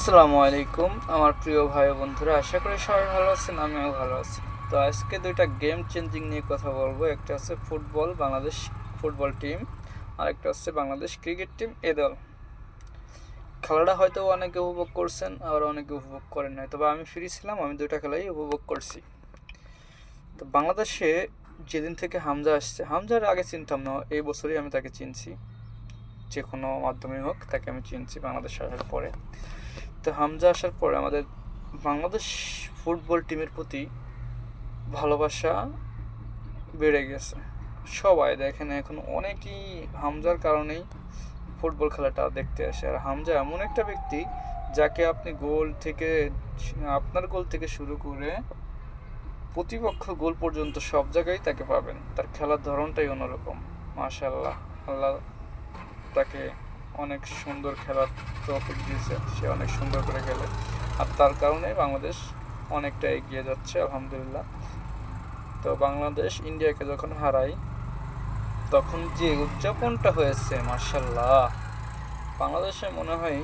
আসসালামু আলাইকুম আমার প্রিয় ভাই ও বন্ধুরা, আশা করি সবাই ভালো আছেন, আমিও ভালো আছি। তো আজকে দুইটা গেম চেঞ্জিং নিয়ে কথা বলবো। একটা হচ্ছে ফুটবল, বাংলাদেশ ফুটবল টিম, আর একটা হচ্ছে বাংলাদেশ ক্রিকেট টিম এ দল। খেলাটা হয়তো অনেকে উপভোগ করছেন, আবার অনেকে উপভোগ করেন নাই, তবে আমি ফ্রি ছিলাম, আমি দুইটা খেলাই উপভোগ করছি। তো বাংলাদেশে যেদিন থেকে হামজা আসছে, হামজার আগে চিনতাম না, এই বছরই আমি তাকে চিনছি। যে কোনো মাধ্যমে হোক তাকে আমি চিনছি বাংলাদেশ আসার পরে। তো হামজা আসার পরে আমাদের বাংলাদেশ ফুটবল টিমের প্রতি ভালোবাসা বেড়ে গেছে। সবাই দেখেন এখন অনেকেই হামজার কারণেই ফুটবল খেলাটা দেখতে আসে। আর হামজা এমন একটা ব্যক্তি যাকে আপনি গোল থেকে, আপনার গোল থেকে শুরু করে প্রতিপক্ষ গোল পর্যন্ত সব জায়গায় তাকে পাবেন। তার খেলার ধরনটাই অন্যরকম। মাশাআল্লাহ, আল্লাহ তাকে অনেক সুন্দর খেলার তৌফিক দিয়েছে, সে অনেক সুন্দর করে খেলে। আর তার কারণে বাংলাদেশ অনেকটা এগিয়ে যাচ্ছে আলহামদুলিল্লাহ। তো বাংলাদেশ ইন্ডিয়াকে যখন হারায়, তখন যে উদযাপনটা হয়েছে মার্শাল্লাহ, বাংলাদেশে মনে হয়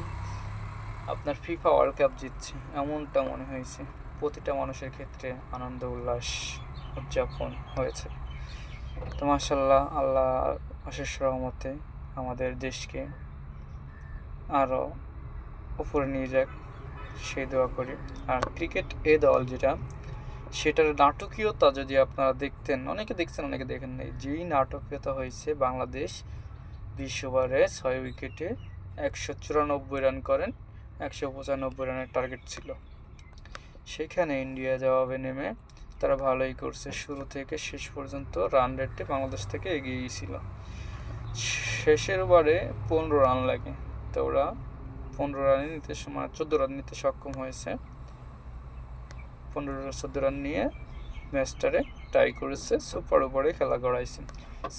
আপনার ফিফা ওয়ার্ল্ড কাপ জিতছে এমনটা মনে হয়েছে। প্রতিটা মানুষের ক্ষেত্রে আনন্দ উল্লাস উদযাপন হয়েছে। তো মার্শাল্লাহ, আল্লাহ অশেষ রহমতে আমাদের দেশকে আরও উপরে নিয়ে যাক, সেই দোয়া করি। আর ক্রিকেট এ দল যেটা, সেটার নাটকীয়তা যদি আপনারা দেখতেন, অনেকে দেখছেন অনেকে দেখেন নাই, যেই নাটকীয়তা হয়েছে, বাংলাদেশ 20 ওভারে 6 উইকেটে 194 রান করেন, 195 রানের টার্গেট ছিল। সেখানে ইন্ডিয়া জবাবে নেমে তারা ভালোই করছে, শুরু থেকে শেষ পর্যন্ত রান রেটে বাংলাদেশ থেকে এগিয়েই ছিল। শেষের ওভারে 15 রান লাগে, তো ওরা 15 রানে নিতে, মানে 14 রান নিতে সক্ষম হয়েছে। 15-14 রান নিয়ে ম্যাচটারে টাই করেছে, সুপার ওভারে খেলা গড়াইছে।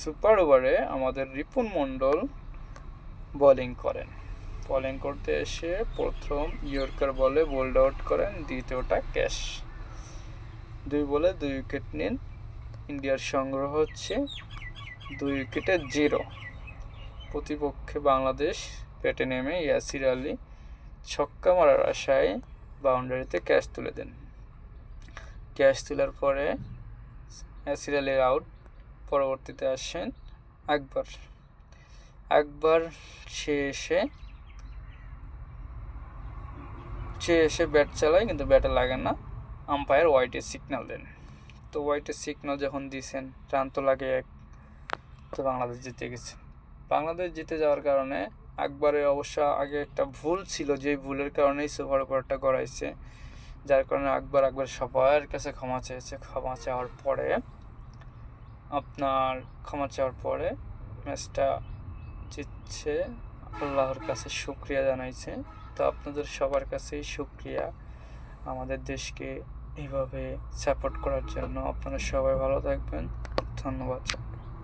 সুপার ওভারে আমাদের রিপুন মণ্ডল বোলিং করেন। বোলিং করতে এসে প্রথম ইয়র্কার বলে বোল্ড আউট করেন, দ্বিতীয়টা ক্যাচ। 2 বলে 2 উইকেট নেন। ইন্ডিয়ার সংগ্রহ হচ্ছে 2 উইকেটে 0। প্রতিপক্ষে বাংলাদেশ ব্যাটে নেমে ইয়াসির আলী ছক্কা মারার আশায় বাউন্ডারিতে ক্যাচ তুলে দেন। ক্যাচ তোলার পরে ইয়াসির আলীর আউট। পরবর্তীতে আসেন আকবর। সে এসে ব্যাট চালায়, কিন্তু ব্যাটে লাগে না। আম্পায়ার হোয়াইটের সিগন্যাল দেন। তো হোয়াইটের সিগন্যাল যখন দিয়েছেন, রান তো লাগে 1, তো বাংলাদেশ জিতে গেছে। বাংলাদেশ জিতে যাওয়ার কারণে আকবরের অবশ্য আগে একটা ভুল ছিল, যেই ভুলের কারণেই সুপার ওভারটা গড়াইছে, যার কারণে আকবর সবার কাছে ক্ষমা চেয়েছে। ক্ষমা চাওয়ার পরে ম্যাচটা জিতছে, আল্লাহর কাছে শুকরিয়া জানাইছে। তো আপনাদের সবার কাছেই শুকরিয়া আমাদের দেশকে এইভাবে সাপোর্ট করার জন্য। আপনারা সবাই ভালো থাকবেন, ধন্যবাদ।